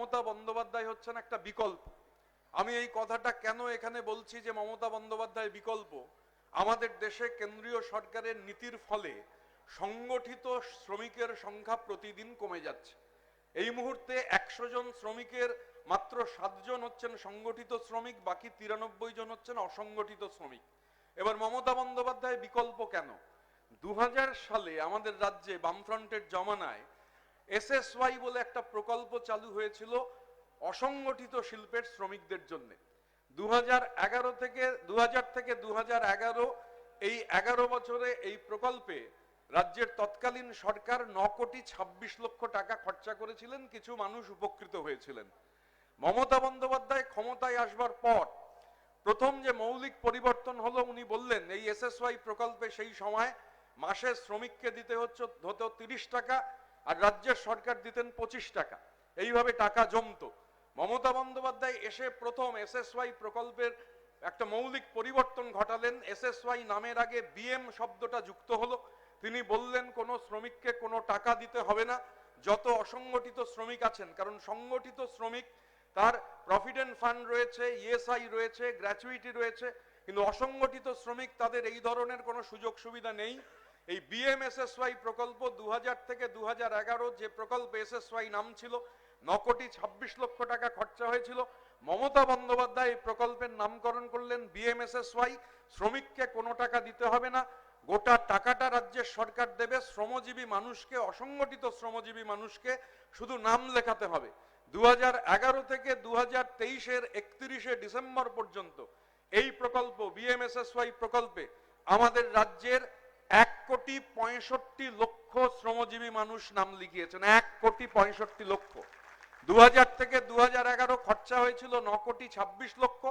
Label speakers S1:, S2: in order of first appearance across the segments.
S1: মমতা বন্দ্যোপাধ্যায় হচ্ছেন একটা বিকল্প। আমি এই কথাটা কেন এখানে বলছি যে মমতা বন্দ্যোপাধ্যায় বিকল্প? আমাদের দেশে কেন্দ্রীয় সরকারের নীতির ফলে সংগঠিত শ্রমিকের সংখ্যা প্রতিদিন কমে যাচ্ছে। এই মুহূর্তে 100 জন শ্রমিকের মাত্র 7 জন হচ্ছেন সংগঠিত শ্রমিক, বাকি 93 জন হচ্ছেন অসংগঠিত শ্রমিক। এবার মমতা বন্দ্যোপাধ্যায় বিকল্প কেন? 2000 সালে আমাদের রাজ্যে বামফ্রন্টের জমানায় SSY বলে একটা প্রকল্প চালু হয়েছিল অসংগঠিত শিল্পের শ্রমিকদের জন্য। 2000 থেকে 2011 এই 11 বছরে এই প্রকল্পে রাজ্যের তৎকালীন সরকার 9 কোটি 26 লক্ষ টাকা খরচা করেছিলেন, কিছু মানুষ উপকৃত হয়েছিলেন। মমতা বন্দ্যোপাধ্যায় ক্ষমতায় আসবার পর প্রথম যে মৌলিক পরিবর্তন হলো, উনি বললেন এই SSY প্রকল্পে সেই সময় মাসে শ্রমিককে দিতে হতো 30 টাকা, আর রাজ্যের সরকার দিতেন 25 টাকা, এইভাবে টাকা জমতো। মমতা বন্দ্যোপাধ্যায় এসে প্রথম SSY প্রকল্পের একটা মৌলিক পরিবর্তন ঘটালেন। SSY নামের আগে BM শব্দটা যুক্ত হলো। তিনি বললেন কোনো শ্রমিককে কোনো টাকা দিতে হবে না, যত অসংগঠিত শ্রমিক আছেন, কারণ সংগঠিত শ্রমিক তার প্রভিডেন্ট ফান্ড রয়েছে, ESI রয়েছে, গ্র্যাচুইটি রয়েছে, কিন্তু অসংগঠিত শ্রমিক তাদের এই ধরনের কোনো সুযোগ সুবিধা নেই। এই BMSSY প্রকল্প 2000 থেকে 2011 যে প্রকল্প SSY নাম ছিল, 9 কোটি 26 লক্ষ টাকা খরচা হয়েছিল। মমতা বন্দ্যোপাধ্যায় এই প্রকল্পের নামকরণ করলেন BMSSY। শ্রমিককে কোনো টাকা দিতে হবে না, গোটা টাকাটা রাজ্যের সরকার দেবে। শ্রমজীবী মানুষকে, অসংগঠিত শ্রমজীবী মানুষকে শুধু নাম লেখাতে হবে। 2011 থেকে 2023-এর 31শে ডিসেম্বর পর্যন্ত এই প্রকল্প BMSSY প্রকল্পে আমাদের রাজ্যের 1 কোটি 65 লক্ষ শ্রমজীবী মানুষ নাম লিখিয়েছেন। 1 কোটি 65 লক্ষ। 2000 থেকে 2011 খরচা হয়েছিল 9 কোটি 26 লক্ষ,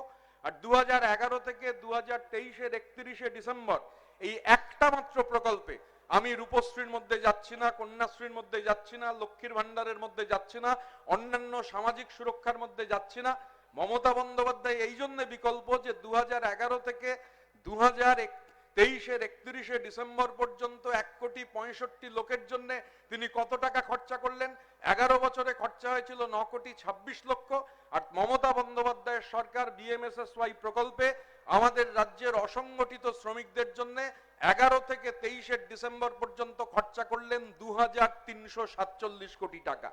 S1: আর 2011 থেকে 2023-এর 31শে ডিসেম্বর এই একটা মাত্র প্রকল্পে, আমি রূপশ্রীর মধ্যে যাচ্ছি না, কন্যাশ্রীর মধ্যে যাচ্ছি না, লক্ষ্মীর ভান্ডারের মধ্যে যাচ্ছি না, অন্যান্য সামাজিক সুরক্ষার মধ্যে যাচ্ছি না, মমতা বন্দ্যোপাধ্যায় এই জন্য বিকল্প যে 2011 থেকে 2023-এর 31শে ডিসেম্বর পর্যন্ত 1 কোটি 65 লোকের জন্য তিনি কত টাকা খরচা করলেন? 11 বছরে খরচা হয়েছিল 9 কোটি 26 লক্ষ। আর মমতা বন্দ্যোপাধ্যায়ের সরকার BMSSY প্রকল্পে আমাদের রাজ্যের অসংগঠিত শ্রমিকদের জন্য 11 থেকে 23-এর ডিসেম্বর পর্যন্ত খরচা করলেন 2347 কোটি টাকা।